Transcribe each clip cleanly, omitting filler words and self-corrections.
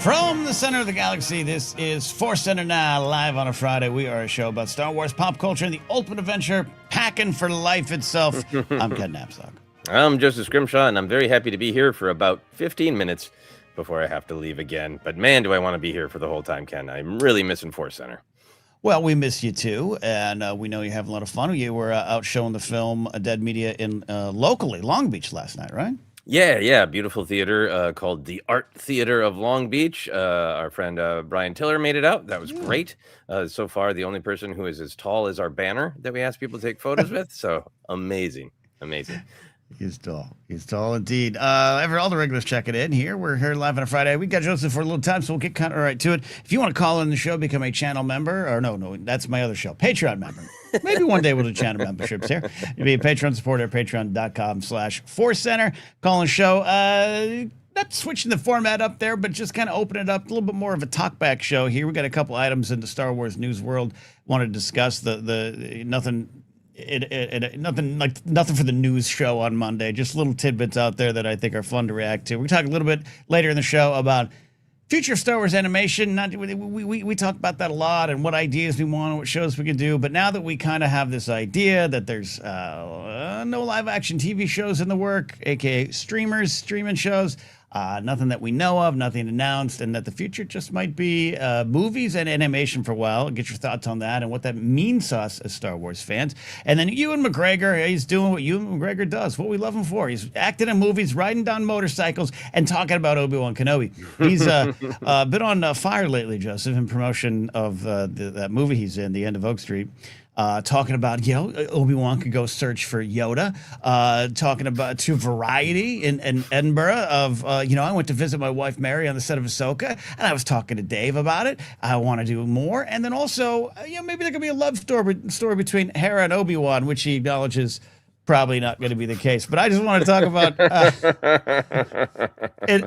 From the center of the galaxy, this is ForceCenter Now, live on a Friday. We are a show about Star Wars, pop culture, and the ultimate adventure, packing for life itself. I'm Ken Knapsack. I'm Joseph Scrimshaw, and I'm very happy to be here for about 15 minutes before I have to leave again. But man, do I want to be here for the whole time, Ken. I'm really missing Force Center. Well, we miss you too, and we know you have a lot of fun. You were out showing the film Dead Media in locally, Long Beach last night, right? Yeah, beautiful theater called the Art Theater of Long Beach. Our friend Brian Tiller made it out. That was great. So far, the only person who is as tall as our banner that we ask people to take photos with. So amazing. He's tall indeed. All the regulars checking in here. We're here live on a Friday. We got Joseph for a little time, so we'll get kind of right to it. If you want to call in the show, become a channel member, or no, that's my other show, Patreon member. Maybe one day we'll do channel memberships here. You'll be a Patreon supporter at patreon.com/ForceCenter. Call in show. Not switching the format up there, but just kind of open it up a little bit more of a talkback show here. We got a couple items in the Star Wars news world. Want to discuss nothing for the news show on Monday. Just little tidbits out there that I think are fun to react to. We talk a little bit later in the show about future of Star Wars animation. We talk about that a lot and what ideas we want and what shows we can do. But now that we kind of have this idea that there's no live action TV shows in the work, aka streaming shows, nothing that we know of, nothing announced, and that the future just might be movies and animation for a while. Get your thoughts on that and what that means to us as Star Wars fans. And then Ewan McGregor, he's doing what Ewan McGregor does, what we love him for. He's acting in movies, riding down motorcycles, and talking about Obi-Wan Kenobi. He's been on fire lately, Joseph, in promotion of that movie he's in, The End of Oak Street. Talking about, Obi-Wan could go search for Yoda. Talking about to Variety in Edinburgh of, I went to visit my wife Mary on the set of Ahsoka, and I was talking to Dave about it. I want to do more. And then also, maybe there could be a love story between Hera and Obi-Wan, which he acknowledges probably not going to be the case. But I just want to talk about,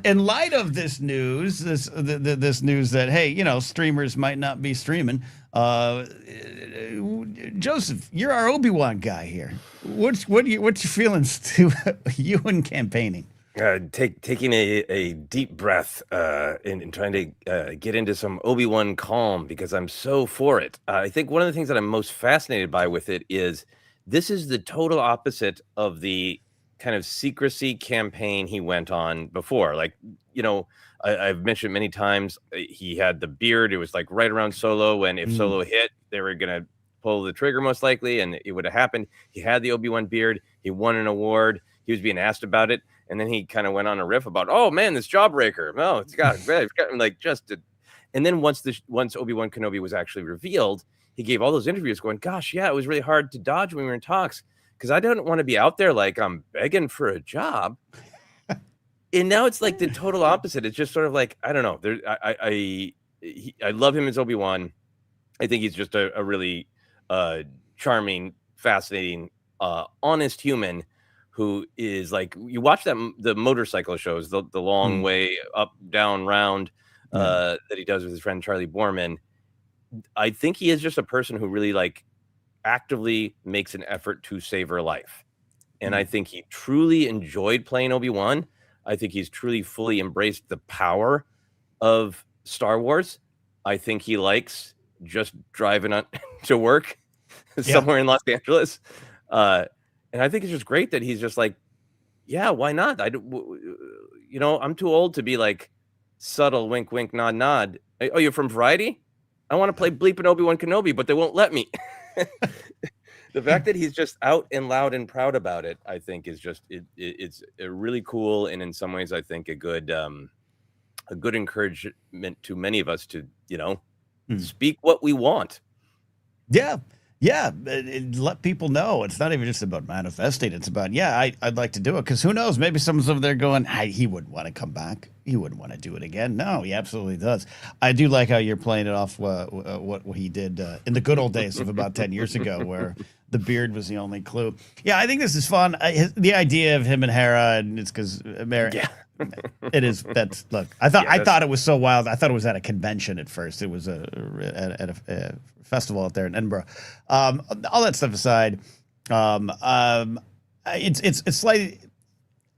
in light of this news, this news that, hey, streamers might not be streaming. Joseph, you're our Obi-Wan guy here. What's your feelings to Ewan campaigning? Taking a deep breath and trying to get into some Obi-Wan calm because I'm so for it. I think one of the things that I'm most fascinated by with it is this is the total opposite of the kind of secrecy campaign he went on before. Like, I've mentioned many times he had the beard. It was like right around Solo, and if Solo hit, they were going to pull the trigger most likely, and it would have happened. He had the Obi-Wan beard. He won an award. He was being asked about it, and then he kind of went on a riff about, oh man, this Jawbreaker. No, it's got like just. And then once Obi-Wan Kenobi was actually revealed, he gave all those interviews going, gosh, yeah, it was really hard to dodge when we were in talks because I don't want to be out there like I'm begging for a job. And now it's like the total opposite. It's just sort of like, I don't know. I love him as Obi-Wan. I think he's just a really charming, fascinating, honest human who is like, you watch the motorcycle shows, the long way up, down, round that he does with his friend Charlie Borman. I think he is just a person who really like actively makes an effort to save her life. And I think he truly enjoyed playing Obi-Wan. I think he's truly fully embraced the power of Star Wars. I think he likes just driving to work somewhere in Los Angeles. And I think it's just great that he's just like, yeah, why not? I'm too old to be like subtle wink, wink, nod, nod. Oh, you're from Variety? I want to play bleeping Obi-Wan Kenobi, but they won't let me. The fact that he's just out and loud and proud about it, I think, is just it's a really cool, and in some ways, I think a good encouragement to many of us to speak what we want. Yeah. Let people know. It's not even just about manifesting. It's about, I'd like to do it. Because who knows? Maybe someone's over there going, he wouldn't want to come back. He wouldn't want to do it again. No, he absolutely does. I do like how you're playing it off what he did in the good old days of about 10 years ago, where the beard was the only clue. Yeah, I think this is fun. The idea of him and Hera, and it's because Mary. Yeah. It is. Look. I thought it was so wild. I thought it was at a convention at first. It was at a festival out there in Edinburgh. All that stuff aside, it's slightly.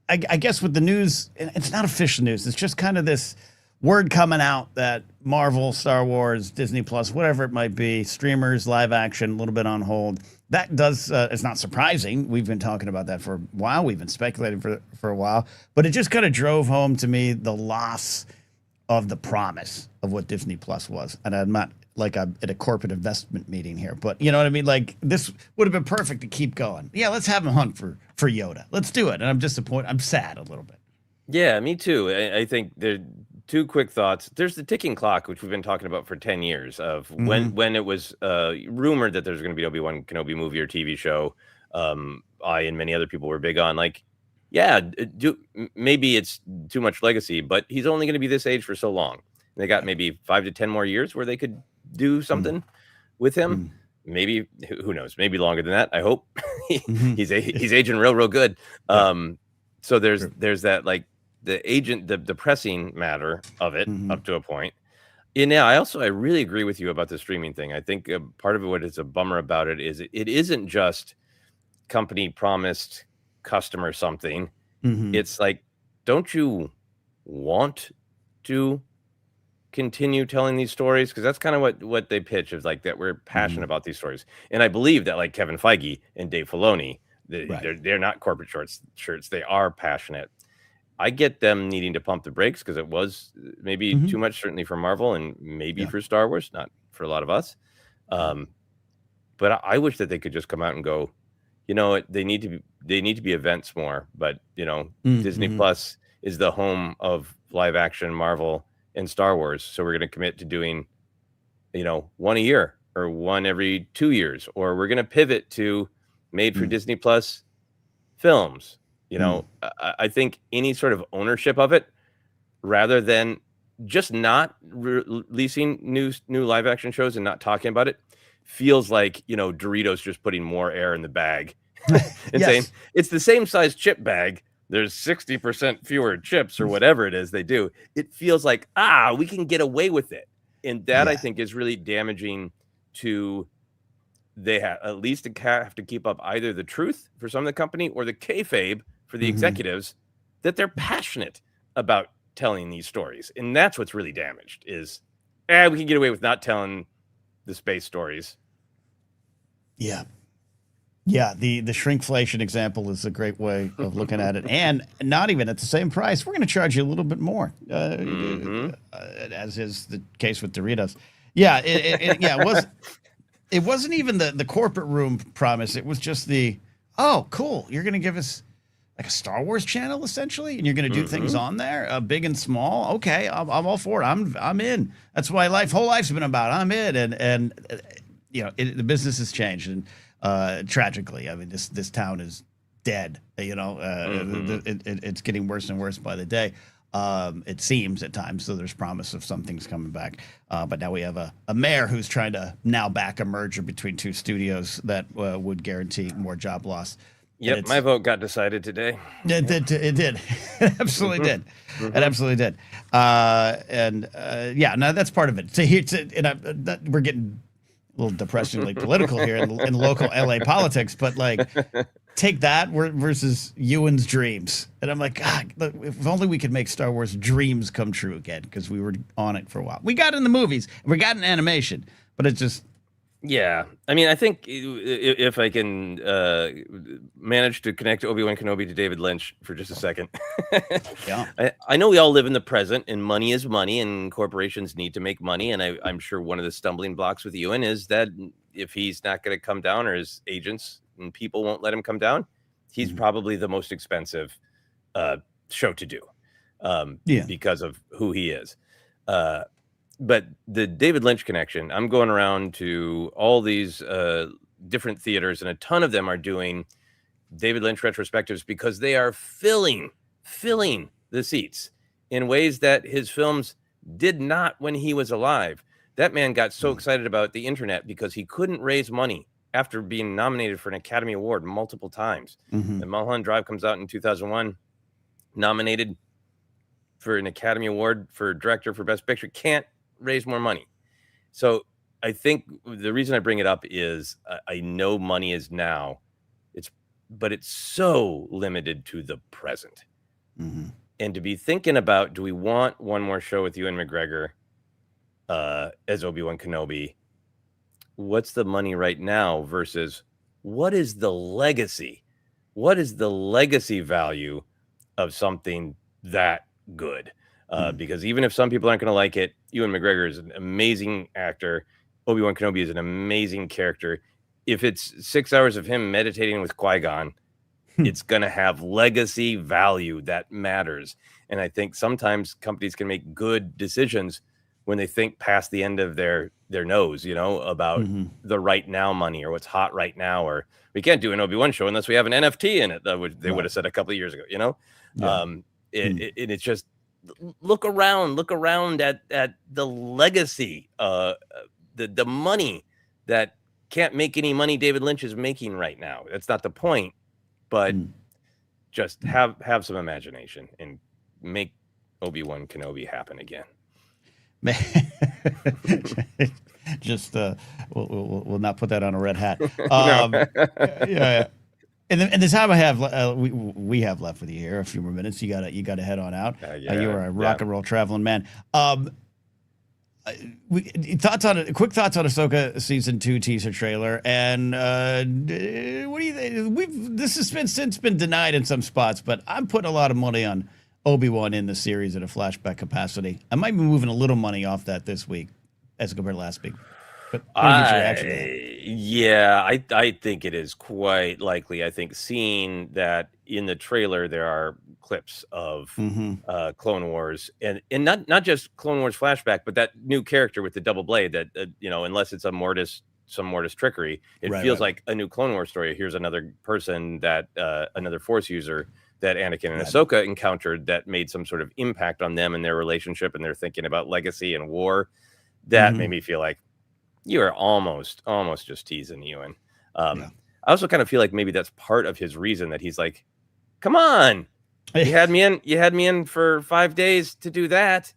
I guess with the news, it's not official news. It's just kind of this word coming out that Marvel, Star Wars, Disney Plus, whatever it might be, streamers, live action, a little bit on hold. That does, it's not surprising. We've been talking about that for a while. We've been speculating for a while, but it just kind of drove home to me the loss of the promise of what Disney Plus was. And I'm not like I'm at a corporate investment meeting here, but you know what I mean? Like this would have been perfect to keep going. Yeah, let's have a hunt for Yoda. Let's do it. And I'm disappointed. I'm sad a little bit. Yeah, me too. I think there are two quick thoughts. There's the ticking clock, which we've been talking about for 10 years, of when it was rumored that there's going to be Obi-Wan Kenobi movie or TV show. I and many other people were big on like, yeah, maybe it's too much legacy, but he's only going to be this age for so long. They got maybe 5 to 10 more years where they could do something with him. Maybe, who knows, maybe longer than that. I hope. He's aging real good. So there's that, like, the pressing matter of it up to a point. And yeah, I really agree with you about the streaming thing. I think part of what is a bummer about it is it isn't just company promised customer something. It's like, don't you want to continue telling these stories? Because that's kind of what they pitch, is like that we're passionate about these stories. And I believe that, like Kevin Feige and Dave Filoni, they're not corporate shirts. They are passionate. I get them needing to pump the brakes because it was maybe too much, certainly for Marvel and maybe for Star Wars, not for a lot of us. But I wish that they could just come out and go, you know, they need to be events more. But you know, Disney Plus is the home of live action Marvel and Star Wars, so we're going to commit to doing, you know, one a year or one every 2 years, or we're going to pivot to made for Disney Plus films. You know, I think any sort of ownership of it, rather than just not releasing new live action shows and not talking about it, feels like, you know, Doritos just putting more air in the bag and saying it's the same size chip bag. There's 60% fewer chips or whatever it is they do. It feels like, we can get away with it. And that I think is really damaging to, they at least have to keep up either the truth for some of the company or the kayfabe for the executives, that they're passionate about telling these stories. And that's what's really damaged is, we can get away with not telling the space stories. Yeah. Yeah, the shrinkflation example is a great way of looking at it. And not even at the same price. We're going to charge you a little bit more, as is the case with Doritos. Yeah, it wasn't even the corporate room promise. It was just oh, cool, you're going to give us like a Star Wars channel, essentially, and you're going to do things on there, big and small. Okay, I'm all for it. I'm in. That's what whole life's been about. I'm in, and you know, the business has changed, and tragically, I mean, this town is dead. You know, it's getting worse and worse by the day. It seems at times. So there's promise of some things coming back, but now we have a mayor who's trying to now back a merger between two studios that would guarantee more job loss. Yep, my vote got decided today. It did. It absolutely did. It absolutely did. Yeah, no, that's part of it. So here, we're getting a little depressingly political here in local LA politics, but like, take that versus Ewan's dreams, and I'm like, God, look, if only we could make Star Wars dreams come true again, because we were on it for a while. We got in the movies, we got in animation, but it just. Yeah, I mean, I think if I can manage to connect Obi-Wan Kenobi to David Lynch for just a second. I know we all live in the present, and money is money, and corporations need to make money. And I'm sure one of the stumbling blocks with Ewan is that if he's not going to come down, or his agents and people won't let him come down, he's probably the most expensive show to do because of who he is. But the David Lynch connection, I'm going around to all these different theaters, and a ton of them are doing David Lynch retrospectives because they are filling the seats in ways that his films did not when he was alive. That man got so excited about the internet because he couldn't raise money after being nominated for an Academy Award multiple times. And Mulholland Drive comes out in 2001, nominated for an Academy Award for director for Best Picture, can't raise more money. So I think the reason I bring it up is I know money is now, but it's so limited to the present. and to be thinking about, do we want one more show with Ewan McGregor as Obi-Wan Kenobi? What's the money right now versus what is the legacy? What is the legacy value of something that good? Because even if some people aren't going to like it, Ewan McGregor is an amazing actor. Obi-Wan Kenobi is an amazing character. If it's 6 hours of him meditating with Qui-Gon, it's going to have legacy value that matters. And I think sometimes companies can make good decisions when they think past the end of their nose, about the right now money or what's hot right now, or we can't do an Obi-Wan show unless we have an NFT in it. That they would have said a couple of years ago, Yeah. It's just look around at the legacy, the money that can't make any money David Lynch is making right now. That's not the point, but just have some imagination and make Obi-Wan Kenobi happen again. Just we'll not put that on a red hat. Yeah. And the time I have, we have left with you here, a few more minutes. You got to head on out. You are a rock and roll traveling man. Quick thoughts on Ahsoka season 2 teaser trailer, and what do you think? This has since been denied in some spots, but I'm putting a lot of money on Obi-Wan in the series at a flashback capacity. I might be moving a little money off that this week as compared to last week. But I think it is quite likely. I think seeing that in the trailer there are clips of Clone Wars, and not just Clone Wars flashback, but that new character with the double blade that unless it's some Mortis trickery, it feels like a new Clone Wars story. Here's another person that another Force user that Anakin and Ahsoka encountered that made some sort of impact on them and their relationship, and they're thinking about legacy and war. That made me feel like you are almost just teasing Ewan. I also kind of feel like maybe that's part of his reason that he's like, come on, you had me in for 5 days to do that.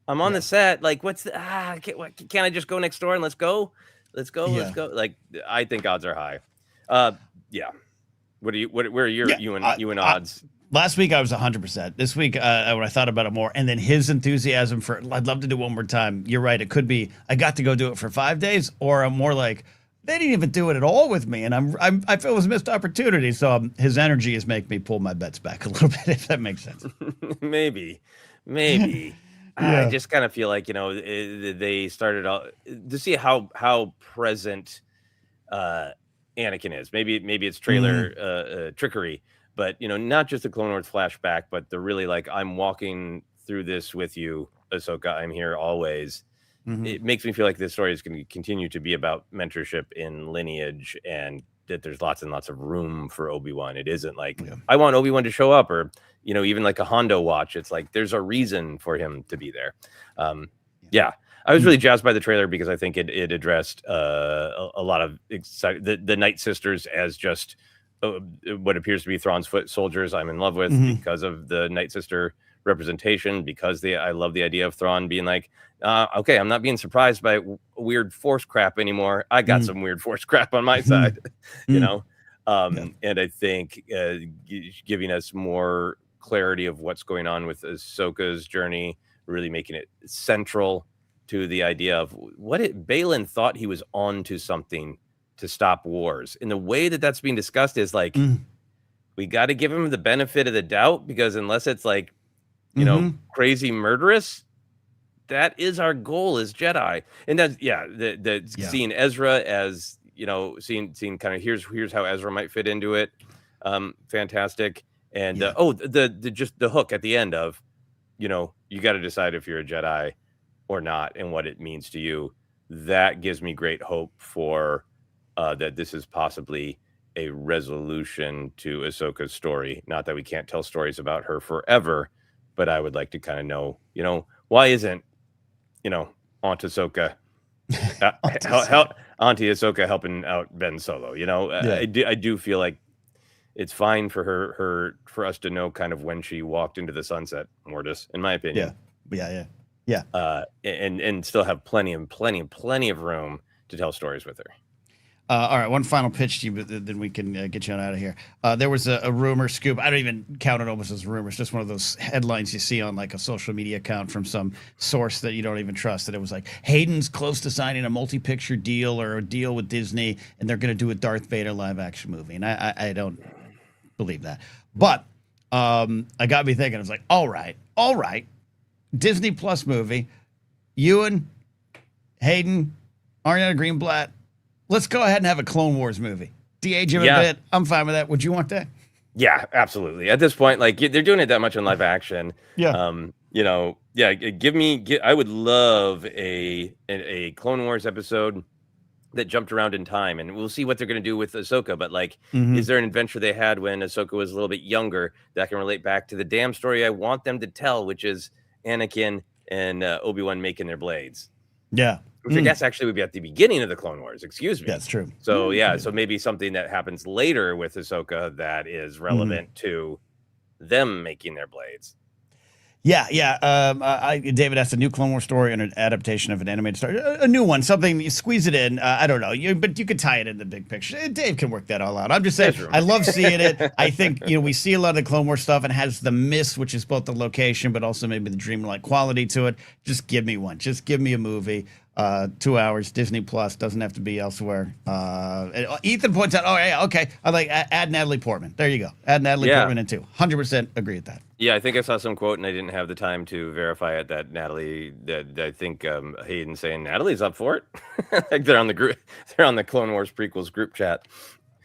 I'm on the set. Like, what's can't I just go next door and let's go? Like, I think odds are high. Where are your Ewan odds? Last week I was 100%. This week, when I thought about it more, and then his enthusiasm for, I'd love to do one more time. You're right. It could be I got to go do it for 5 days, or I'm more like they didn't even do it at all with me, and I feel it was a missed opportunity. So his energy is making me pull my bets back a little bit, if that makes sense. Maybe. I just kind of feel like they started out to see how present Anakin is. Maybe it's trailer trickery. But, not just the Clone Wars flashback, but the really like, I'm walking through this with you, Ahsoka. I'm here always. It makes me feel like this story is going to continue to be about mentorship in lineage, and that there's lots and lots of room for Obi-Wan. It isn't like, I want Obi-Wan to show up, or, even like a Hondo watch. It's like, there's a reason for him to be there. I was really jazzed by the trailer because I think it addressed a lot of the Night Sisters as just what appears to be Thrawn's foot soldiers. I'm in love with because of the Night Sister representation, because I love the idea of Thrawn being like, okay, I'm not being surprised by weird Force crap anymore. I got some weird Force crap on my side, and I think giving us more clarity of what's going on with Ahsoka's journey, really making it central to the idea of Balin thought he was on to something to stop wars. And the way that that's being discussed is like, we got to give him the benefit of the doubt, because unless it's like, crazy murderous, that is our goal as Jedi. And that's, seeing Ezra as, seeing kind of here's how Ezra might fit into it. Fantastic. And just the hook at the end of, you got to decide if you're a Jedi or not and what it means to you. That gives me great hope for that this is possibly a resolution to Ahsoka's story. Not that we can't tell stories about her forever, but I would like to kind of know, why isn't, Aunt Ahsoka, Auntie Ahsoka helping out Ben Solo? I do feel like it's fine for us to know kind of when she walked into the sunset, Mortis, in my opinion. And still have plenty of room to tell stories with her. All right, one final pitch to you, but then we can get you on out of here. There was a rumor scoop. I don't even count it almost as rumors. Just one of those headlines you see on like a social media account from some source that you don't even trust. That it was like Hayden's close to signing a multi-picture deal or a deal with Disney, and they're going to do a Darth Vader live-action movie. And I don't believe that. But I got me thinking. I was like, all right, Disney Plus movie, Ewan, Hayden, Ariana Greenblatt. Let's go ahead and have a Clone Wars movie. De-age him a bit. I'm fine with that. Would you want that? Yeah, absolutely. At this point, like they're doing it that much in live action. Yeah. You know, yeah. I would love a Clone Wars episode that jumped around in time, and we'll see what they're going to do with Ahsoka. But like, is there an adventure they had when Ahsoka was a little bit younger that can relate back to the damn story I want them to tell, which is Anakin and Obi-Wan making their blades? Yeah. Which I guess actually would be at the beginning of the Clone Wars. Excuse me. That's true. So yeah, so maybe something that happens later with Ahsoka that is relevant to them making their blades. Yeah. David asked a new Clone Wars story and an adaptation of an animated story, a new one, something you squeeze it in. I don't know, but you could tie it in the big picture. Dave can work that all out. I'm just saying, I love seeing it. I think we see a lot of the Clone Wars stuff and has the miss, which is both the location, but also maybe the dreamlike quality to it. Just give me one. Just give me a movie. 2 hours, Disney Plus, doesn't have to be elsewhere. Ethan points out, oh yeah, okay, I like add Natalie Portman. There you go, add Natalie Portman in too. 100% agree with that. Yeah, I think I saw some quote and I didn't have the time to verify it. That I think Hayden saying Natalie's up for it. Like they're on the group, they're on the Clone Wars prequels group chat.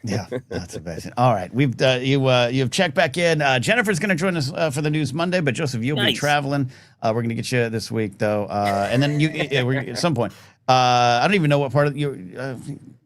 Yeah, that's amazing. All right, you've checked back in. Jennifer's going to join us for the news Monday, but Joseph, you'll be traveling. We're going to get you this week though, and then at some point. I don't even know what part of you.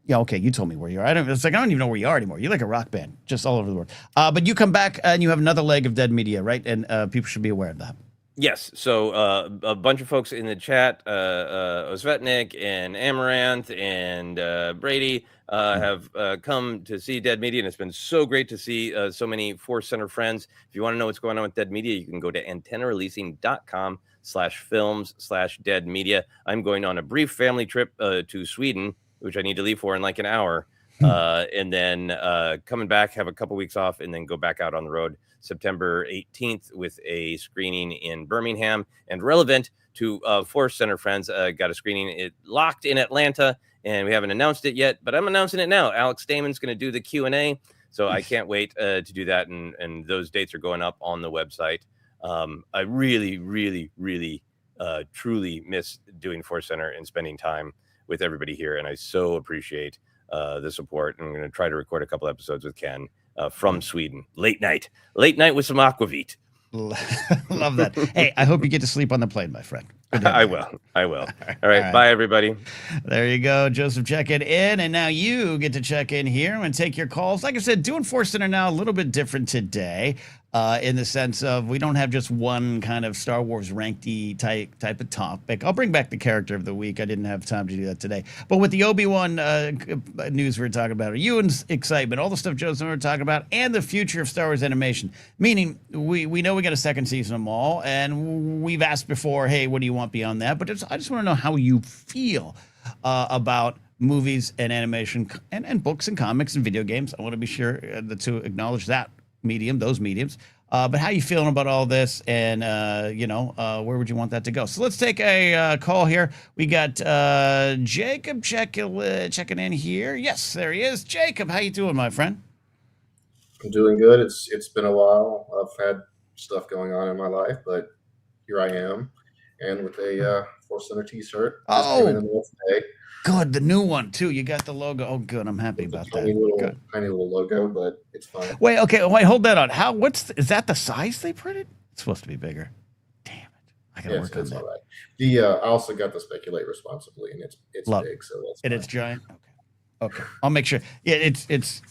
Yeah, okay, you told me where you are. I don't even know where you are anymore. You're like a rock band, just all over the world. But you come back and you have another leg of Dead Media, right? And people should be aware of that. Yes. So a bunch of folks in the chat, Osvetnik and Amaranth and Brady have come to see Dead Media, and it's been so great to see so many Force Center friends. If you want to know what's going on with Dead Media, you can go to antennareleasing.com/films/Dead Media. I'm going on a brief family trip to Sweden, which I need to leave for in like an hour. And then coming back, have a couple weeks off, and then go back out on the road September 18th with a screening in Birmingham. And relevant to Force Center friends, got a screening locked in Atlanta, and we haven't announced it yet, but I'm announcing it now. Alex Damon's going to do the Q&A, so I can't wait to do that, and those dates are going up on the website. I really, really, really, truly miss doing Force Center and spending time with everybody here, and I so appreciate the support. And I'm going to try to record a couple episodes with Ken from Sweden. Late night with some aquavit. Love that. Hey, I hope you get to sleep on the plane, my friend. I will. All right. Bye, everybody. There you go. Joseph checking in. And now you get to check in here and take your calls. Like I said, doing ForceCenter Now a little bit different today. In the sense of we don't have just one kind of Star Wars ranked type of topic. I'll bring back the character of the week. I didn't have time to do that today. But with the Obi-Wan news we were talking about, Ewan's excitement, all the stuff Joseph and I were talking about, and the future of Star Wars animation. Meaning, we know we got a second season of them all, and we've asked before, hey, what do you want beyond that? But I just want to know how you feel about movies and animation and books and comics and video games. I want to be sure to acknowledge that. Those mediums, but how you feeling about all this, and where would you want that to go? So let's take a call here. We got Jacob checking in here. Yes, there he is. Jacob, how you doing, my friend? I'm doing good. It's been a while. I've had stuff going on in my life, but here I am, and with a Force Center T-shirt. Good, the new one too. You got the logo. Oh, good. I'm happy about that. Tiny little logo, but it's fine. Wait, hold that on. Is that the size they printed? It's supposed to be bigger. Damn it! I gotta work on that. All right. I also got the Speculate Responsibly, and it's big, so that's. And it's giant. Okay. I'll make sure. Yeah, it's.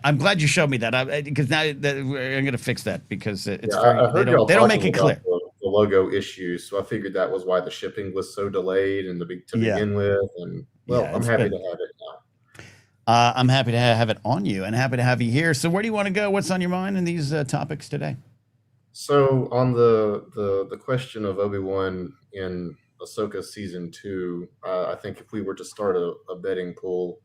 I'm glad you showed me that because now I'm going to fix that because it's. They don't make it clear. The logo issues, so I figured that was why the shipping was so delayed to begin with, and I'm happy to have it now. I'm happy to have it on you, and happy to have you here. So, where do you want to go? What's on your mind in these topics today? So, on the question of Obi-Wan in Ahsoka season 2, I think if we were to start a betting pool,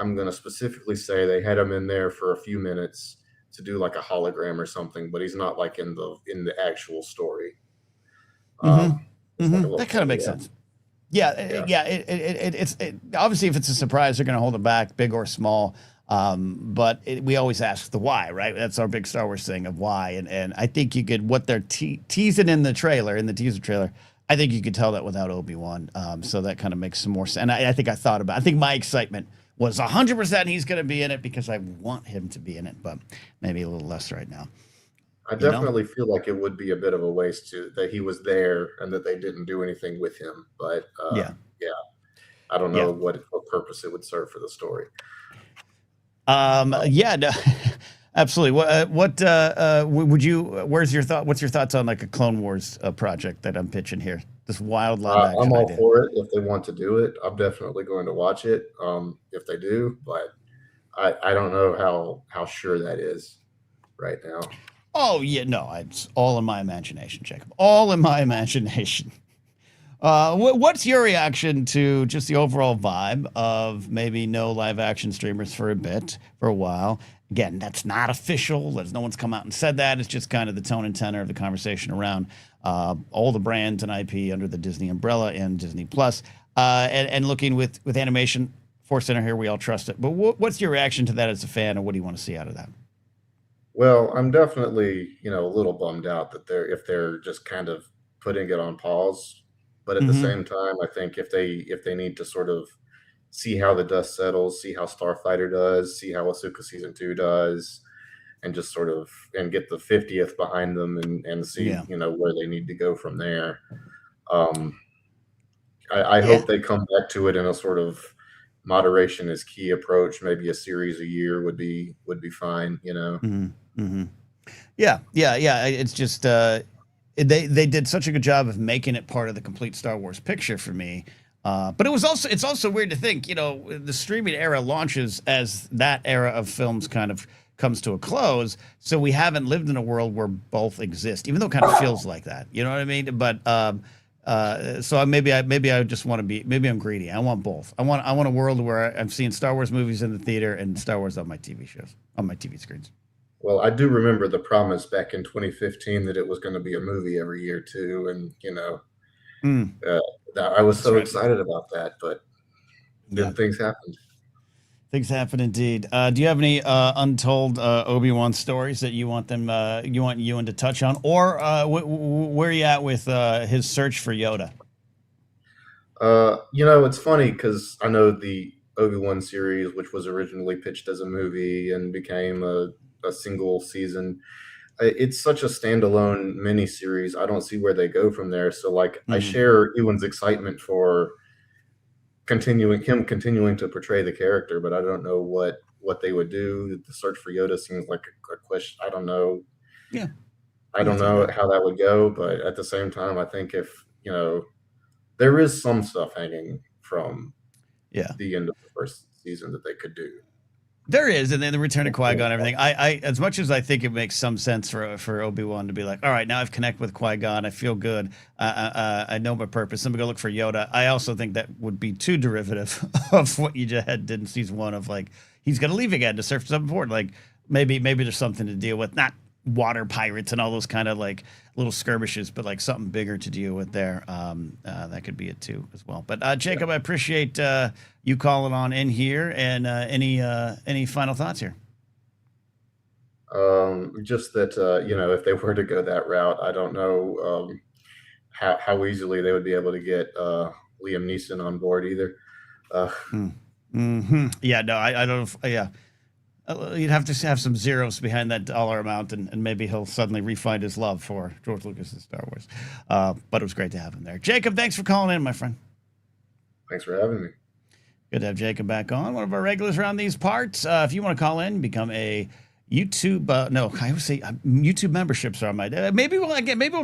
I'm going to specifically say they had him in there for a few minutes to do like a hologram or something, but he's not like in the actual story. It's like a little That kind of makes cameo. sense. Yeah, Yeah. yeah. It's obviously if it's a surprise, they're going to hold it back, big or small. But we always ask the why, right? That's our big Star Wars thing of why. And I think you could what they're teasing in the teaser trailer. I think you could tell that without Obi-Wan. So that kind of makes some more sense. And I think I think my excitement was 100% he's going to be in it because I want him to be in it, but maybe a little less right now. I definitely feel like it would be a bit of a waste that he was there and that they didn't do anything with him. But Yeah. I don't know what purpose it would serve for the story. Yeah, no, absolutely. What would you? What's your thoughts on like a Clone Wars project that I'm pitching here? This wild live action I'm all idea. for it if they want to do it. I'm definitely going to watch it if they do, but I don't know how sure that is right now. Oh yeah, no, it's all in my imagination, Jacob. All in my imagination. What's your reaction to just the overall vibe of maybe no live action streamers for a while? Again, that's not official. No one's come out and said that. It's just kind of the tone and tenor of the conversation around all the brands and IP under the Disney umbrella and Disney Plus, and looking with animation. ForceCenter here, we all trust it. But what's your reaction to that as a fan, and what do you want to see out of that? Well, I'm definitely, a little bummed out that if they're just kind of putting it on pause. But at the same time, I think if they need to sort of see how the dust settles, see how Starfighter does, see how Ahsoka season 2 does, and just sort of and get the 50th behind them and see where they need to go from there. I hope they come back to it in a sort of moderation is key approach. Maybe a series a year would be fine. Yeah. It's just they did such a good job of making it part of the complete Star Wars picture for me. But it's also weird to think, the streaming era launches as that era of films kind of comes to a close. So we haven't lived in a world where both exist, even though it kind of feels like that. You know what I mean? But so maybe I just want to be, maybe I'm greedy. I want both. I want a world where I'm seeing Star Wars movies in the theater and Star Wars on my TV shows, on my TV screens. Well, I do remember the promise back in 2015 that it was going to be a movie every year too, and I was so excited about that, but then things happened. Things happen indeed. Do you have any untold Obi-Wan stories that you want Ewan to touch on, or where are you at with his search for Yoda? It's funny because I know the Obi-Wan series, which was originally pitched as a movie and became a single season. It's such a standalone miniseries. I don't see where they go from there. So, I share Ewan's excitement for continuing to portray the character, but I don't know what they would do. The search for Yoda seems like a question. I don't know. Yeah, I don't know how that would go, but at the same time, I think if there is some stuff hanging from the end of the first season that they could do. There is, and then the return of Qui-Gon and everything. I as much as I think it makes some sense for Obi-Wan to be like, all right, now I've connected with Qui-Gon, I feel good, I know my purpose, let me go look for Yoda. I also think that would be too derivative of what you just did in season 1 of he's going to leave again to surf something important. Maybe there's something to deal with, not water pirates and all those kind of little skirmishes, but something bigger to deal with there. That could be it too as well. But Jacob, I appreciate you calling on in here, and any final thoughts here? Just that if they were to go that route, I don't know how easily they would be able to get Liam Neeson on board either. Yeah, no, I don't. Yeah. You'd have to have some zeros behind that dollar amount, and maybe he'll suddenly re-find his love for George Lucas's Star Wars. But it was great to have him there. Jacob, thanks for calling in, my friend. Thanks for having me. Good to have Jacob back on, one of our regulars around these parts. If you want to call in, become a YouTube. I would say YouTube memberships are on my. Maybe we'll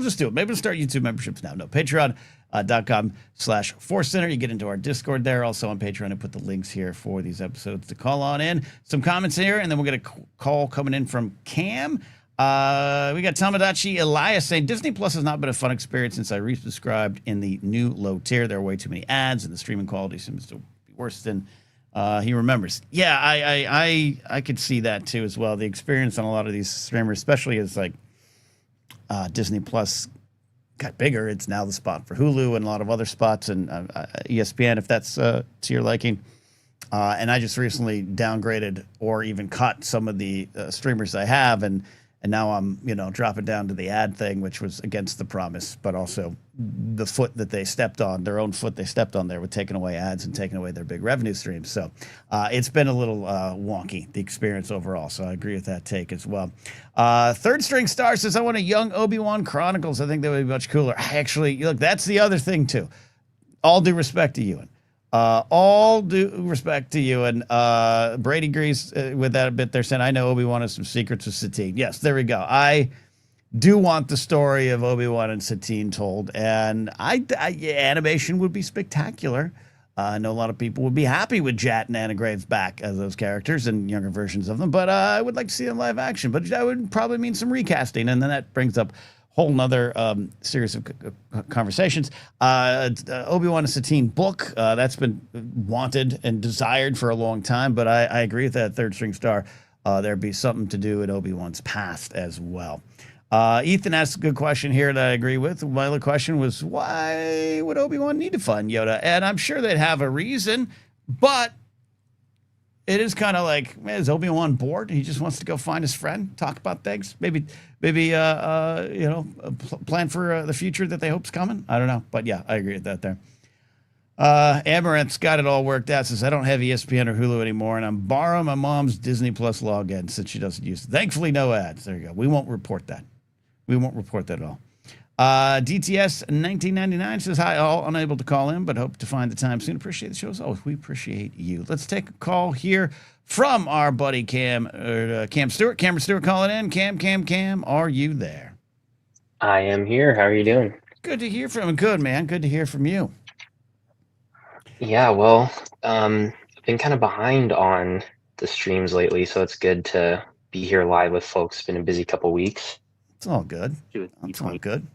just do it. Maybe we'll start YouTube memberships now. No, Patreon.com/ForceCenter. You get into our Discord there. Also on Patreon, I put the links here for these episodes to call on in. Some comments here, and then we'll get a call coming in from Cam. We got Tamadachi Elias saying Disney Plus has not been a fun experience since I resubscribed in the new low tier. There are way too many ads, and the streaming quality seems to be worse than He remembers. Yeah, I could see that too as well. The experience on a lot of these streamers, especially as like Disney Plus got bigger, it's now the spot for Hulu and a lot of other spots, and ESPN if that's to your liking. And I just recently downgraded or even cut some of the streamers I have, and now I'm dropping down to the ad thing, which was against the promise, but also the foot that they stepped on, their own foot they stepped on there with taking away ads and taking away their big revenue streams. So it's been a little wonky, the experience overall. So I agree with that take as well. Third String Star says, I want a young Obi-Wan Chronicles. I think that would be much cooler. Actually, look, that's the other thing too. All due respect to Ewan. All due respect to you, and Brady agrees with that a bit there, saying, I know Obi-Wan has some secrets with Satine. Yes, there we go. I do want the story of Obi-Wan and Satine told, and animation would be spectacular. I know a lot of people would be happy with Jat and Anna Graves back as those characters and younger versions of them, but I would like to see them live action. But that would probably mean some recasting, and then that brings up whole nother series of conversations. Obi-Wan and Satine book, that's been wanted and desired for a long time, but I agree with that Third String Star. There'd be something to do in Obi-Wan's past as well. Ethan asked a good question here that I agree with. My other question was, why would Obi-Wan need to find Yoda? And I'm sure they'd have a reason, but it is kind of like, man, is Obi-Wan bored? He just wants to go find his friend, talk about things, maybe plan for the future that they hope's coming. I don't know, but yeah, I agree with that there. Amaranth's got it all worked out. Says, I don't have ESPN or Hulu anymore, and I'm borrowing my mom's Disney Plus login since she doesn't use it. Thankfully, no ads. There you go. We won't report that. We won't report that at all. DTS 1999 says, hi, all unable to call in, but hope to find the time soon. Appreciate the show as always. We appreciate you. Let's take a call here from our buddy Cam Stewart. Cameron Stewart calling in. Cam, are you there? I am here. How are you doing? Good to hear from you. Good, man. Good to hear from you. Yeah, well, I've been kind of behind on the streams lately, so it's good to be here live with folks. It's been a busy couple weeks. It's all good. It's all good.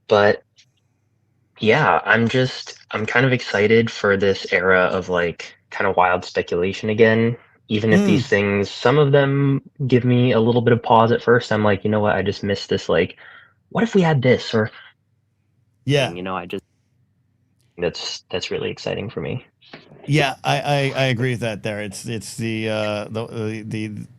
But yeah, I'm kind of excited for this era of like kind of wild speculation again. Even if these things, some of them give me a little bit of pause at first. I'm like, you know what? I just missed this. Like, what if we had this? Or yeah, that's really exciting for me. Yeah, I agree with that. There, it's the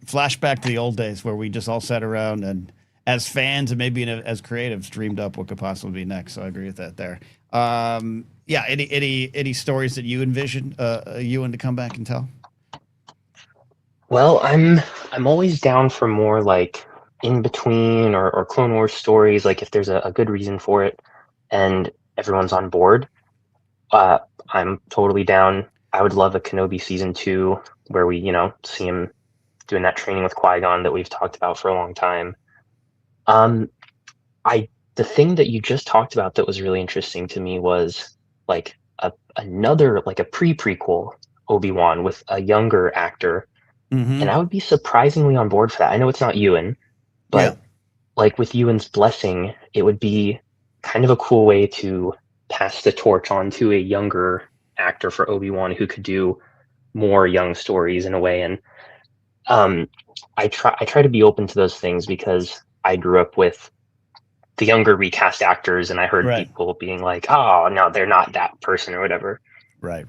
flashback to the old days where we just all sat around and, as fans and maybe as creatives, dreamed up what could possibly be next. So I agree with that there. Yeah, any stories that you envision Ewan to come back and tell? Well, I'm always down for more like in between or Clone Wars stories. Like if there's a good reason for it and everyone's on board, I'm totally down. I would love a Kenobi season 2 where we, see him doing that training with Qui-Gon that we've talked about for a long time. The thing that you just talked about that was really interesting to me was like another like a prequel Obi-Wan with a younger actor. Mm-hmm. And I would be surprisingly on board for that. I know it's not Ewan, but like with Ewan's blessing, it would be kind of a cool way to pass the torch on to a younger actor for Obi-Wan who could do more young stories in a way. And I try to be open to those things because I grew up with the younger recast actors, and I heard people being like, "Oh, no, they're not that person" or whatever. Right.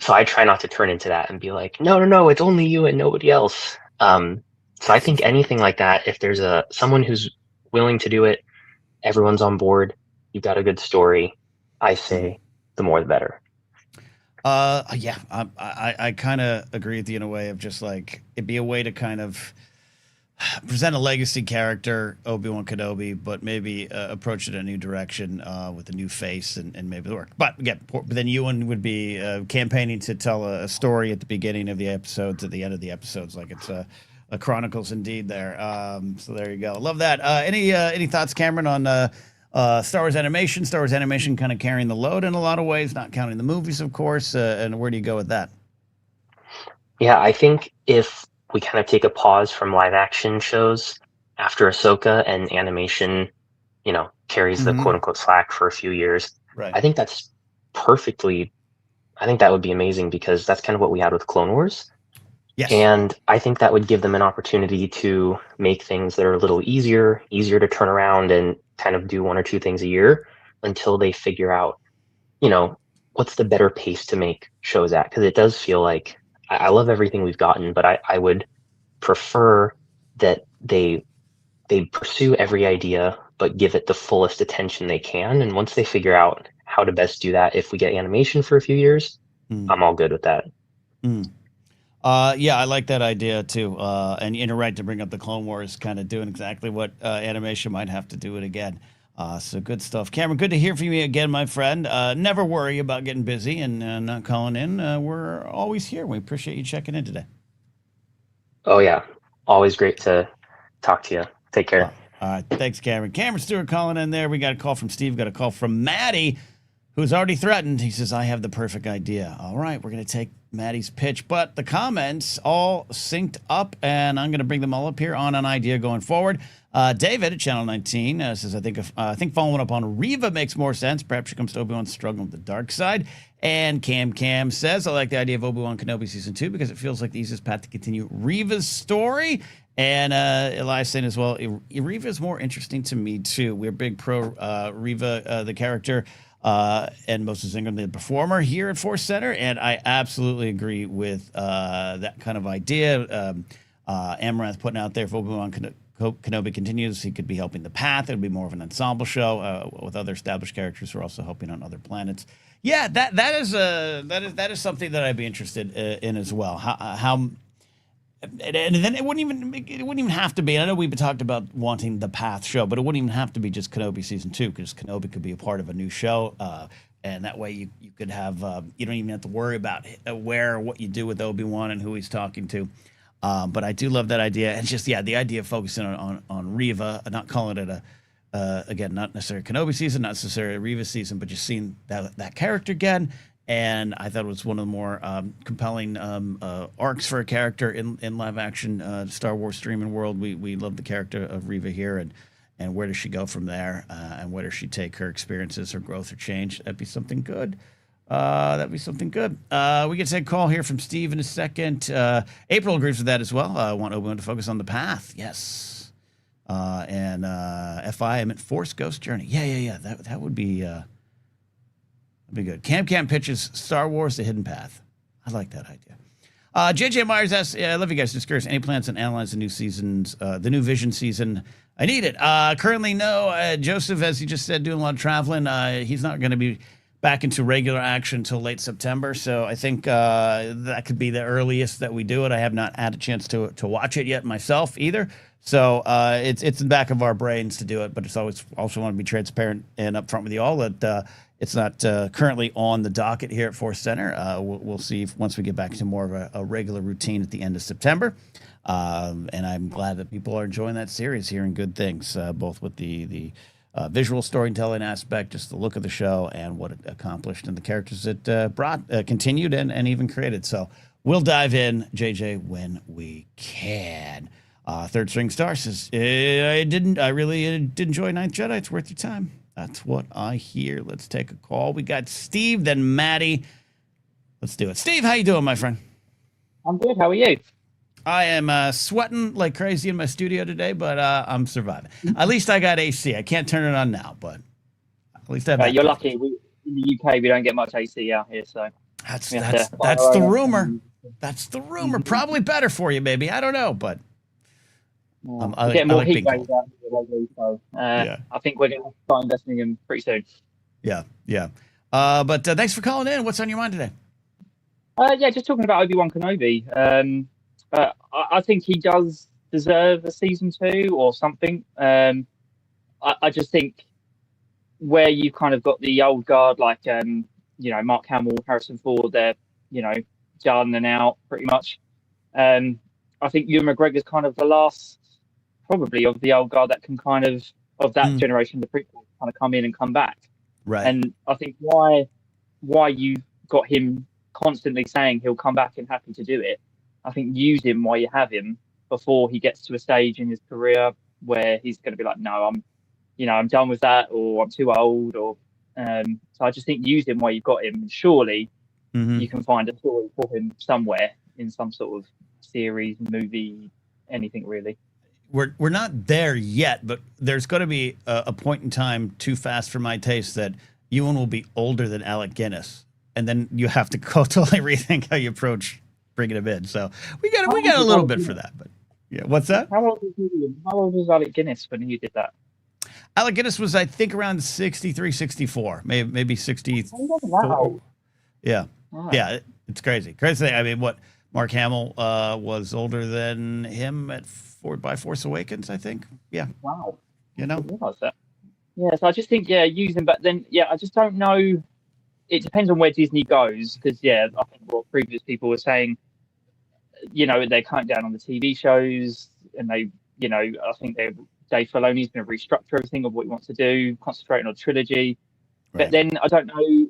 So I try not to turn into that and be like, no, it's only you and nobody else. So I think anything like that, if there's someone who's willing to do it, everyone's on board, you've got a good story, I say the more the better. Yeah, I kind of agree with you in a way of just like, it'd be a way to kind of present a legacy character, Obi-Wan Kenobi, but maybe approach it in a new direction with a new face and maybe it'll work. But again, then Ewan would be campaigning to tell a story at the beginning of the episodes, at the end of the episodes, like it's a Chronicles indeed there. So there you go. Love that. Any thoughts, Cameron, on Star Wars animation? Star Wars animation kind of carrying the load in a lot of ways, not counting the movies, of course. And where do you go with that? Yeah, I think if we kind of take a pause from live action shows after Ahsoka and animation, carries the quote unquote slack for a few years. Right. I think that's perfectly. I think that would be amazing because that's kind of what we had with Clone Wars. Yes. And I think that would give them an opportunity to make things that are a little easier to turn around and kind of do one or two things a year until they figure out, what's the better pace to make shows at. Because it does feel like I love everything we've gotten, but I would prefer that they pursue every idea, but give it the fullest attention they can. And once they figure out how to best do that, if we get animation for a few years, I'm all good with that. Yeah, I like that idea too. And you're right to bring up the Clone Wars, kind of doing exactly what animation might have to do it again. So good stuff. Cameron, good to hear from you again, my friend. Never worry about getting busy and not calling in. We're always here. We appreciate you checking in today. Oh, yeah. Always great to talk to you. Take care. All right. Thanks, Cameron. Cameron Stewart calling in there. We got a call from Steve, got a call from Maddie, who's already threatened. He says, I have the perfect idea. All right, we're going to take Maddie's pitch, but the comments all synced up, and I'm going to bring them all up here on an idea going forward. David at Channel 19 says, I think following up on Reva makes more sense. Perhaps she comes to Obi-Wan struggling with the dark side. And Cam says, I like the idea of Obi-Wan Kenobi Season 2 because it feels like the easiest path to continue Reva's story. And Elias saying as well, Reva is more interesting to me, too. We're big pro Reva, the character, and Moses Ingram, the performer here at Force Center. And I absolutely agree with that kind of idea. Amaranth putting out there, if Obi-Wan Kenobi continues, he could be helping the path. It would be more of an ensemble show with other established characters who are also helping on other planets. Yeah, that is something that I'd be interested in as well. How and then it wouldn't even have to be. I know we've talked about wanting the Path show, but it wouldn't even have to be just Kenobi Season 2 because Kenobi could be a part of a new show, and that way you could have you don't even have to worry about where or what you do with Obi-Wan and who he's talking to. But I do love that idea, and just the idea of focusing on Reva, not calling it again, not necessarily Kenobi season, not necessarily a Reva season, but just seeing that character again. And I thought it was one of the more compelling arcs for a character in live action Star Wars streaming world. We love the character of Reva here, and where does she go from there? And where does she take her experiences, her growth, or change? That'd be something good. We get to take a call here from Steve in a second. April agrees with that as well. I want Obi-Wan to focus on the path. Yes. And FI, I meant Force Ghost Journey. Yeah. That would be good. Cam pitches Star Wars: The Hidden Path. I like that idea. JJ Myers asks, I love you guys. Just curious, any plans to analyze the new seasons, the new Vision season? I need it. Currently, no. Joseph, as he just said, doing a lot of traveling. He's not going to be back into regular action until late September. So I think that could be the earliest that we do it. I have not had a chance to watch it yet myself either. So it's in the back of our brains to do it, but it's always also want to be transparent and upfront with you all that it's not currently on the docket here at Force Center. We'll see if once we get back to more of a regular routine at the end of September. And I'm glad that people are enjoying that series, hearing good things, both with the visual storytelling aspect, just the look of the show and what it accomplished and the characters it brought, continued and even created. So we'll dive in, JJ, when we can. Third String Star says, I really did enjoy Ninth Jedi. It's worth your time. That's what I hear. Let's take a call. We got Steve, then Maddie. Let's do it. Steve, how you doing, my friend? I'm good. How are you? I am sweating like crazy in my studio today, but I'm surviving. At least I got AC. I can't turn it on now, but at least I have You're lucky. In the UK, we don't get much AC out here, so that's the rumor. That's the rumor. Probably better for you, maybe. I don't know, but I get more heat waves out here lately, so I think we're going to start investing in pretty soon. Yeah. But thanks for calling in. What's on your mind today? Just talking about Obi-Wan Kenobi. I think he does deserve a season 2 or something. I just think where you've kind of got the old guard, like Mark Hamill, Harrison Ford, they're done and out pretty much. I think Ewan McGregor's kind of the last, probably, of the old guard that can kind of that generation, the prequel, kind of come in and come back. Right. And I think why you got him constantly saying he'll come back and happy to do it. I think use him while you have him before he gets to a stage in his career where he's going to be like, no, I'm done with that, or I'm too old, or So I just think use him where you've got him, and surely Mm-hmm. you can find a story for him somewhere in some sort of series, movie, anything really. We're not there yet, but there's going to be a point in time too fast for my taste that Ewan will be older than Alec Guinness, and then you have to totally rethink how you approach bringing him in. So we got a little bit for that, but yeah. What's that? How old was Alec Guinness when he did that? Alec Guinness was, I think, around 63, 64, maybe 64. Wow. Yeah. Wow. Yeah, it's crazy. Crazy thing. I mean, what Mark Hamill was older than him by Force Awakens, I think. Yeah. Wow. You know? I didn't realise that. Yeah, so I just think, use him, but then, I just don't know. It depends on where Disney goes, because, I think what previous people were saying, they're cutting down on the TV shows, and they, I think Dave Filoni's going to restructure everything of what he wants to do, concentrating on trilogy. Right. But then I don't know,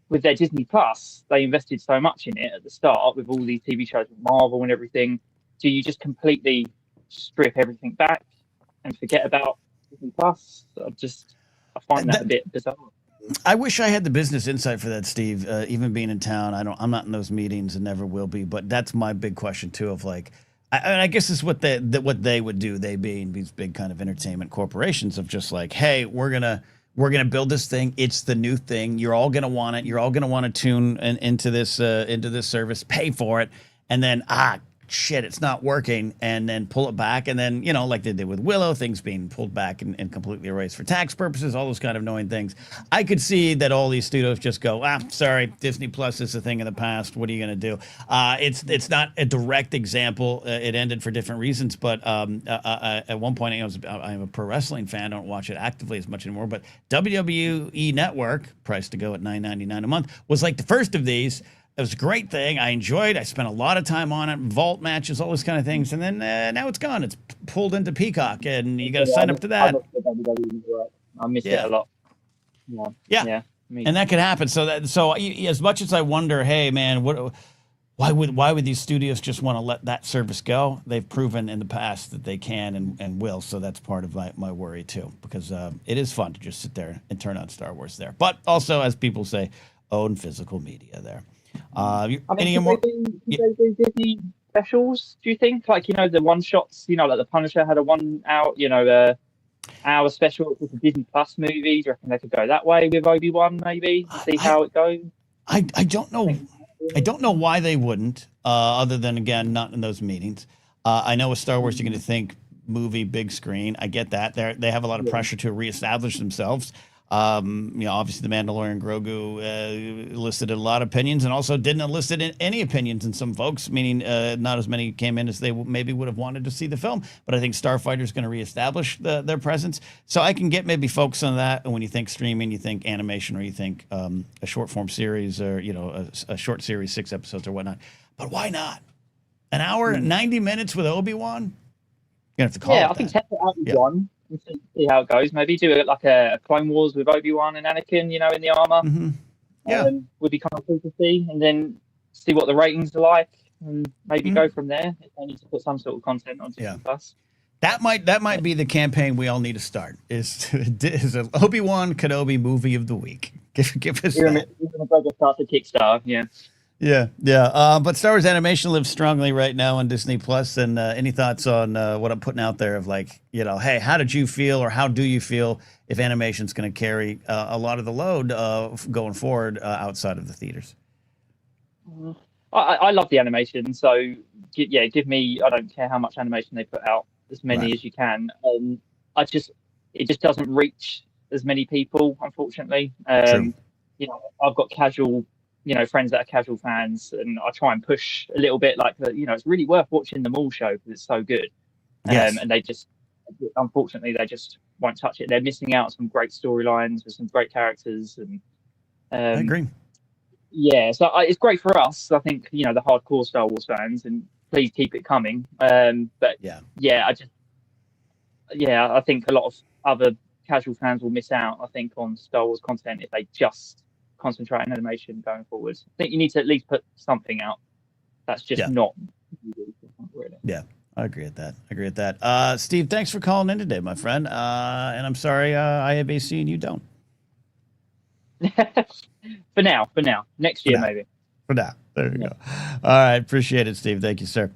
with their Disney Plus, they invested so much in it at the start with all these TV shows with Marvel and everything. Do you just completely strip everything back and forget about Disney Plus? I find that a bit bizarre. I wish I had the business insight for that, Steve. Even being in town, I'm not in those meetings and never will be. But that's my big question too. Of like, I guess it's what they would do. They being these big kind of entertainment corporations of just like, hey, we're gonna build this thing. It's the new thing. You're all gonna want it. You're all gonna want to tune into this service, pay for it, and then shit, it's not working, and then pull it back, and then like they did with Willow, things being pulled back and completely erased for tax purposes, all those kind of annoying things. I could see that all these studios just go, sorry, Disney Plus is a thing in the past. What are you gonna do? It's not a direct example. It ended for different reasons, but at one point I'm a pro wrestling fan. I don't watch it actively as much anymore, but WWE Network, price to go at $9.99 a month, was like the first of these. It was a great thing. I enjoyed. I spent a lot of time on it. Vault matches, all those kind of things. And then now it's gone. It's pulled into Peacock, and you got to sign up to that. I miss it a lot. Yeah. And that could happen. So as much as I wonder, hey man, why would these studios just want to let that service go? They've proven in the past that they can and will. So that's part of my worry too, because it is fun to just sit there and turn on Star Wars there. But also, as people say, own physical media there. Any more? They do Disney specials? Do you think, like the one shots? Like the Punisher had a 1 hour, hour special with the Disney Plus movie. Do you reckon they could go that way with Obi-Wan? Maybe see how it goes. I don't know. I don't know why they wouldn't. Other than again, not in those meetings. I know with Star Wars, you're going to think movie, big screen. I get that. They have a lot of pressure to reestablish themselves. Obviously the Mandalorian Grogu elicited a lot of opinions, and also didn't elicit any opinions in some folks, meaning not as many came in as they maybe would have wanted to see the film. But I think Starfighter is going to reestablish their presence. So I can get maybe focus on that. And when you think streaming, you think animation, or you think a short form series, or a short series, 6 episodes or whatnot. But why not? An hour, 90 minutes with Obi-Wan? You're going to have to call it I think test it out with one. See how it goes. Maybe do it like a Clone Wars with Obi-Wan and Anakin, in the armor. Mm-hmm. Yeah, would be kind of cool to see, and then see what the ratings are like, and maybe go from there. If they need to put some sort of content on Disney Plus. That might be the campaign we all need to start. Is an Obi-Wan Kenobi movie of the week? Give us that. Even McGregor starts a Kickstarter. Yeah. But Star Wars animation lives strongly right now on Disney Plus. And any thoughts on what I'm putting out there of like, hey, how did you feel, or how do you feel if animation's going to carry a lot of the load going forward outside of the theaters? I love the animation. So give me, I don't care how much animation they put out, as many as you can. It just doesn't reach as many people, unfortunately. I've got casual friends that are casual fans, and I try and push a little bit, like it's really worth watching the Mall Show because it's so good. And they just, unfortunately, they just won't touch it. They're missing out on some great storylines with some great characters, and I agree. Yeah, so it's great for us. I think the hardcore Star Wars fans, and please keep it coming. But I think a lot of other casual fans will miss out, I think, on Star Wars content if they just concentrate on animation going forward. I think you need to at least put something out that's just not really. Yeah, I agree with that. Steve, thanks for calling in today, my friend. And I'm sorry I have AC and you don't. For now. Next year, now. maybe. For now. There you go. All right. Appreciate it, Steve. Thank you, sir.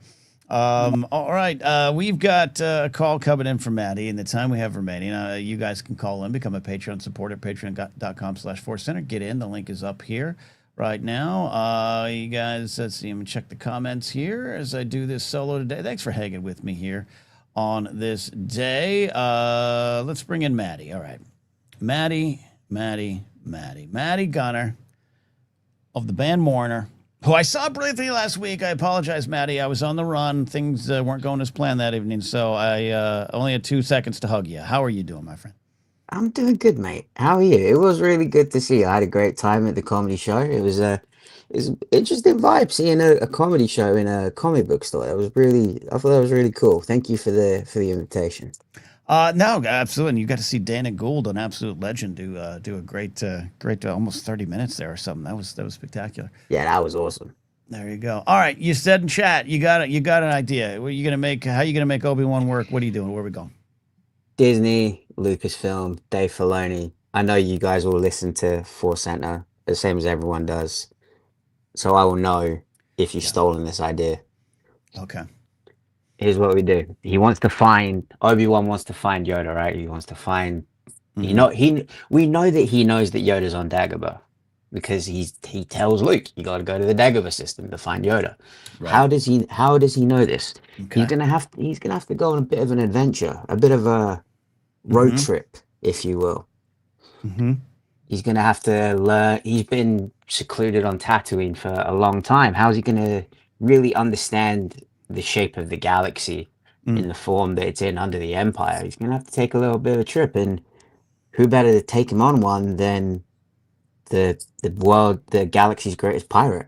All right. We've got a call coming in from Maddie in the time we have remaining. You guys can call in, become a Patreon supporter, patreon.com/ForceCenter. Get in. The link is up here right now. You guys, let's see. I'm going to check the comments here as I do this solo today. Thanks for hanging with me here on this day. Let's bring in Maddie. All right. Maddie Gunner of the band Mourner, who I saw briefly last week. I apologize, Maddie. I was on the run. Things weren't going as planned that evening, so I only had 2 seconds to hug you. How are you doing, my friend? I'm doing good, mate. How are you? It was really good to see you. I had a great time at the comedy show. It was an interesting vibe seeing a comedy show in a comic book store. I thought that was really cool. Thank you for the invitation. No, absolutely. And you got to see Dana Gould, an absolute legend, do a great almost 30 minutes there or something. That was spectacular. Yeah, that was awesome. There you go. All right, you said in chat you got an idea. What are you gonna make? How are you gonna make Obi-Wan work? What are you doing? Where are we going? Disney, Lucasfilm, Dave Filoni. I know you guys all listen to ForceCenter, the same as everyone does. So I will know if you've stolen this idea. Okay. Here's what we do. Obi-Wan wants to find Yoda, right? He wants to find we know that he knows that Yoda's on Dagobah because he tells Luke, you gotta go to the Dagobah system to find Yoda. Right. How does he know this? Okay. He's gonna have to go on a bit of an adventure, a bit of a road trip, if you will. He's gonna have to learn. He's been secluded on Tatooine for a long time. How's he gonna really understand the shape of the galaxy in the form that it's in under the Empire? He's gonna have to take a little bit of a trip, and who better to take him on one than the galaxy's greatest pirate,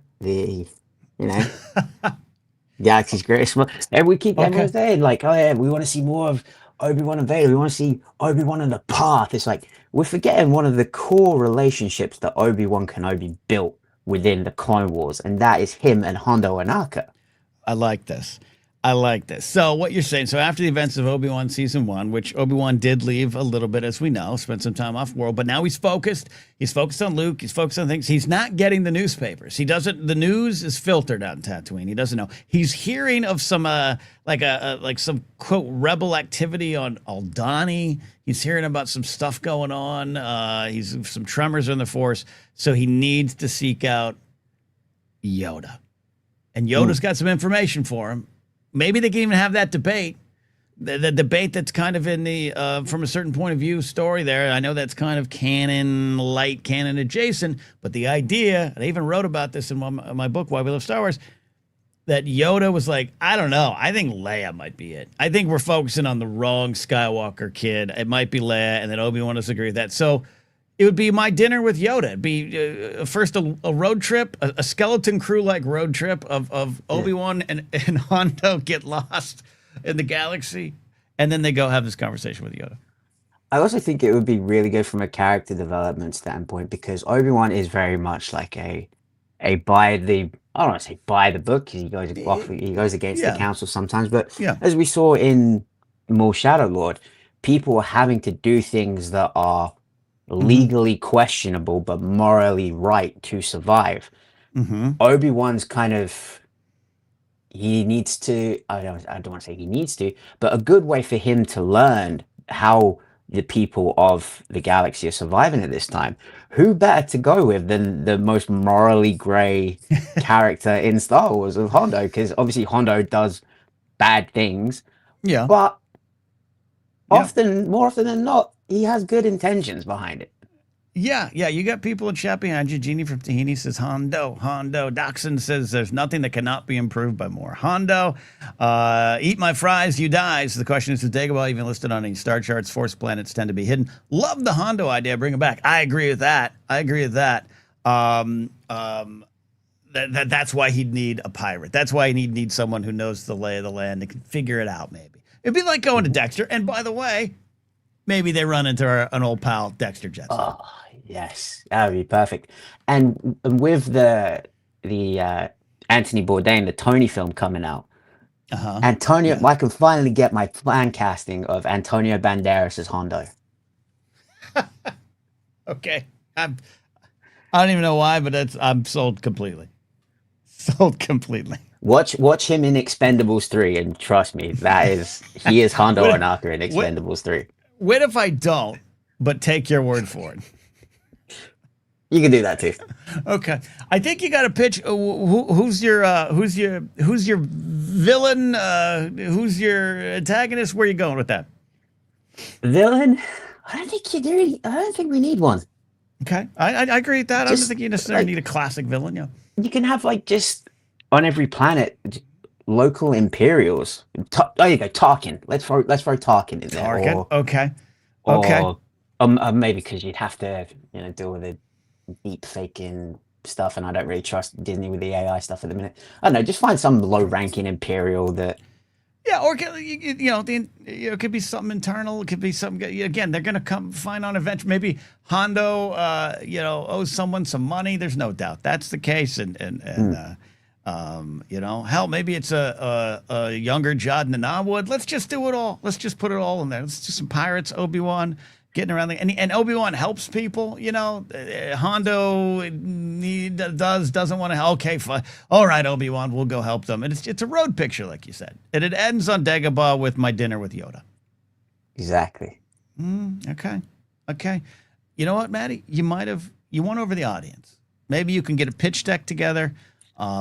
galaxy's greatest. And we keep everyone saying like, oh yeah, we want to see more of Obi-Wan and Vader. We want to see Obi-Wan on the path. It's like we're forgetting one of the core relationships that Obi-Wan Kenobi built within the Clone Wars, and that is him and Hondo Ohnaka. I like this. So what you're saying, so after the events of Obi-Wan Season 1, which Obi-Wan did leave a little bit, as we know, spent some time off world, but now he's focused. He's focused on Luke. He's focused on things. He's not getting the newspapers. The news is filtered out in Tatooine. He doesn't know. He's hearing of some, some, quote, rebel activity on Aldhani. He's hearing about some stuff going on. He's some tremors in the Force. So he needs to seek out Yoda. And Yoda's got some information for him. Maybe they can even have that debate, the debate that's kind of in the, from a certain point of view story there. I know that's kind of light canon adjacent, but the idea, and I even wrote about this in my book, Why We Love Star Wars, that Yoda was like, I don't know, I think Leia might be it. I think we're focusing on the wrong Skywalker kid. It might be Leia, and then Obi-Wan doesn't agree with that. So it would be my dinner with Yoda. It'd be first a road trip, a skeleton crew-like road trip of Obi-Wan and Hondo get lost in the galaxy, and then they go have this conversation with Yoda. I also think it would be really good from a character development standpoint because Obi-Wan is very much like I don't want to say by the book, because he goes against the council sometimes, but as we saw in Maul Shadow Lord, people are having to do things that are legally questionable but morally right to survive. Obi-Wan's kind of, he needs to, I don't want to say he needs to, but a good way for him to learn how the people of the galaxy are surviving at this time. Who better to go with than the most morally gray character in Star Wars of Hondo? Because obviously Hondo does bad things, but more often than not, he has good intentions behind it. Yeah. You got people in chat behind you. Jeannie from Tahini says, Hondo. Dachshund says, there's nothing that cannot be improved by more. Hondo, eat my fries, you die. So the question is Dagobah even listed on any star charts? Force planets tend to be hidden. Love the Hondo idea. Bring it back. I agree with that. That's why he'd need a pirate. That's why he'd need someone who knows the lay of the land and can figure it out, maybe. It'd be like going to Dexter. And by the way, maybe they run into an old pal, Dexter Jetson. Oh, yes. That would be perfect. And with the Anthony Bourdain, the Tony film coming out, I can finally get my fan casting of Antonio Banderas as Hondo. Okay. I don't even know why, but I'm sold completely. Sold completely. Watch him in Expendables 3, and trust me, he is Hondo Ohnaka in Expendables 3. What if I don't, but take your word for it? You can do that too. Okay, I think you got to pitch. Who's your villain? Who's your antagonist? Where are you going with that? Villain? I don't think we need one. Okay, I agree with that. I don't think you necessarily need a classic villain. Yeah, you can have just on every planet local Imperials. There you go, Tarkin. Let's throw Tarkin in there. Tarkin. Okay. Or maybe because you'd have to deal with the deep faking stuff, and I don't really trust Disney with the AI stuff at the minute. I don't know. Just find some low-ranking Imperial that. Yeah, or it could be something internal. It could be something. Again, they're going to come find on adventure. Maybe Hondo, owes someone some money. There's no doubt that's the case. And hell, maybe it's a younger Jod Nanawood. Let's just do it all. Let's just put it all in there. Let's do some pirates. Obi-Wan getting around and Obi-Wan helps people. Hondo doesn't want to. Okay, fine. All right, Obi-Wan, we'll go help them. And it's a road picture, like you said, and it ends on Dagobah with my dinner with Yoda. Exactly. Okay. You know what, Maddie? You won over the audience. Maybe you can get a pitch deck together.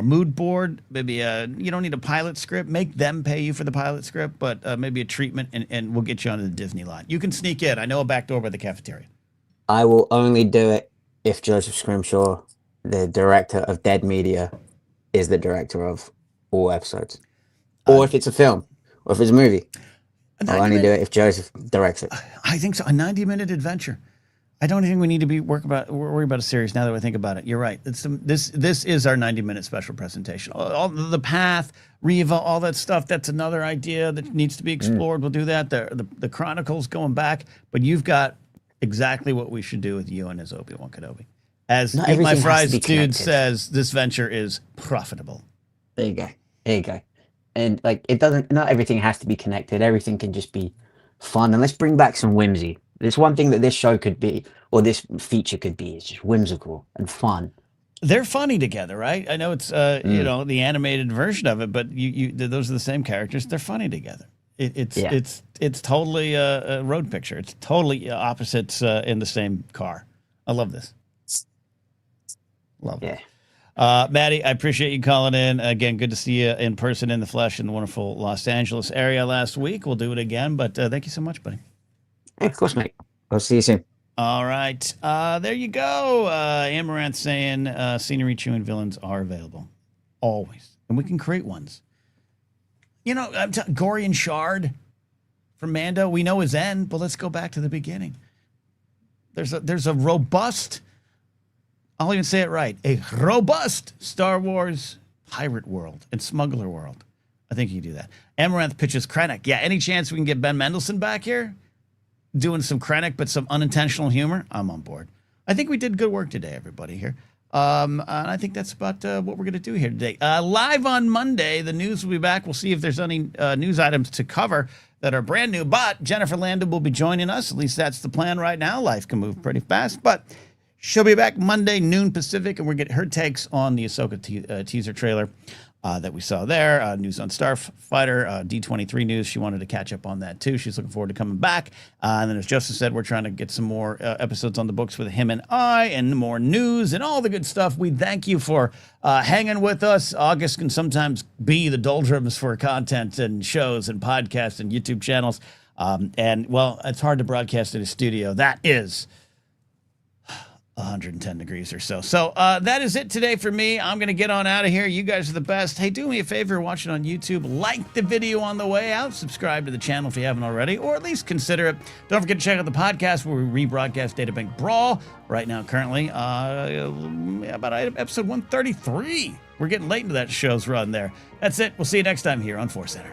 Mood board, maybe you don't need a pilot script. Make them pay you for the pilot script, but maybe a treatment, and we'll get you onto the Disney line. You can sneak in. I know a back door by the cafeteria. I will only do it if Joseph Scrimshaw, the director of Dead Media, is the director of all episodes. Or if it's a film, or if it's a movie. I'll only do it if Joseph directs it. I think so. A 90-minute adventure. I don't think we need to be worried about a series now that I think about it. You're right. This is our 90-minute special presentation. All the path, Riva, all that stuff. That's another idea that needs to be explored. We'll do that. The Chronicles going back, but you've got exactly what we should do with Ewan as Obi-Wan Kenobi. As Eat My Fries dude says, this venture is profitable. There you go. And not everything has to be connected. Everything can just be fun. And let's bring back some whimsy. There's one thing that this show could be, or this feature could be, is just whimsical and fun. They're funny together, right? I know it's the animated version of it, but those are the same characters. They're funny together. It's totally a road picture. It's totally opposites in the same car. I love this. Love it. Maddie, I appreciate you calling in. Again, good to see you in person, in the flesh, in the wonderful Los Angeles area last week. We'll do it again, but thank you so much, buddy. Of course, mate. I'll see you soon. All right. There you go. Amaranth saying scenery chewing villains are available. Always. And we can create ones. Gorian Shard from Mando, we know his end, but let's go back to the beginning. There's a robust, I'll even say it right, a robust Star Wars pirate world and smuggler world. I think you can do that. Amaranth pitches Krennic. Yeah, any chance we can get Ben Mendelsohn back here? Doing some Krennic, but some unintentional humor, I'm on board. I think we did good work today, everybody here. And I think that's about what we're going to do here today. Live on Monday, the news will be back. We'll see if there's any news items to cover that are brand new. But Jennifer Landa will be joining us. At least that's the plan right now. Life can move pretty fast. But she'll be back Monday, noon Pacific, and we're going to get her takes on the Ahsoka teaser trailer that we saw there. News on Starfighter, D23 news. She wanted to catch up on that too. She's looking forward to coming back. And then as Justin said, we're trying to get some more episodes on the books with him and I, and more news and all the good stuff. We thank you for hanging with us. August can sometimes be the doldrums for content and shows and podcasts and YouTube channels. And well, it's hard to broadcast in a studio. That is 110 degrees or so. So that is it today for me. I'm going to get on out of here. You guys are the best. Hey, do me a favor, watching on YouTube. Like the video on the way out. Subscribe to the channel if you haven't already, or at least consider it. Don't forget to check out the podcast where we rebroadcast Databank Brawl right now, currently. About episode 133. We're getting late into that show's run there. That's it. We'll see you next time here on ForceCenter.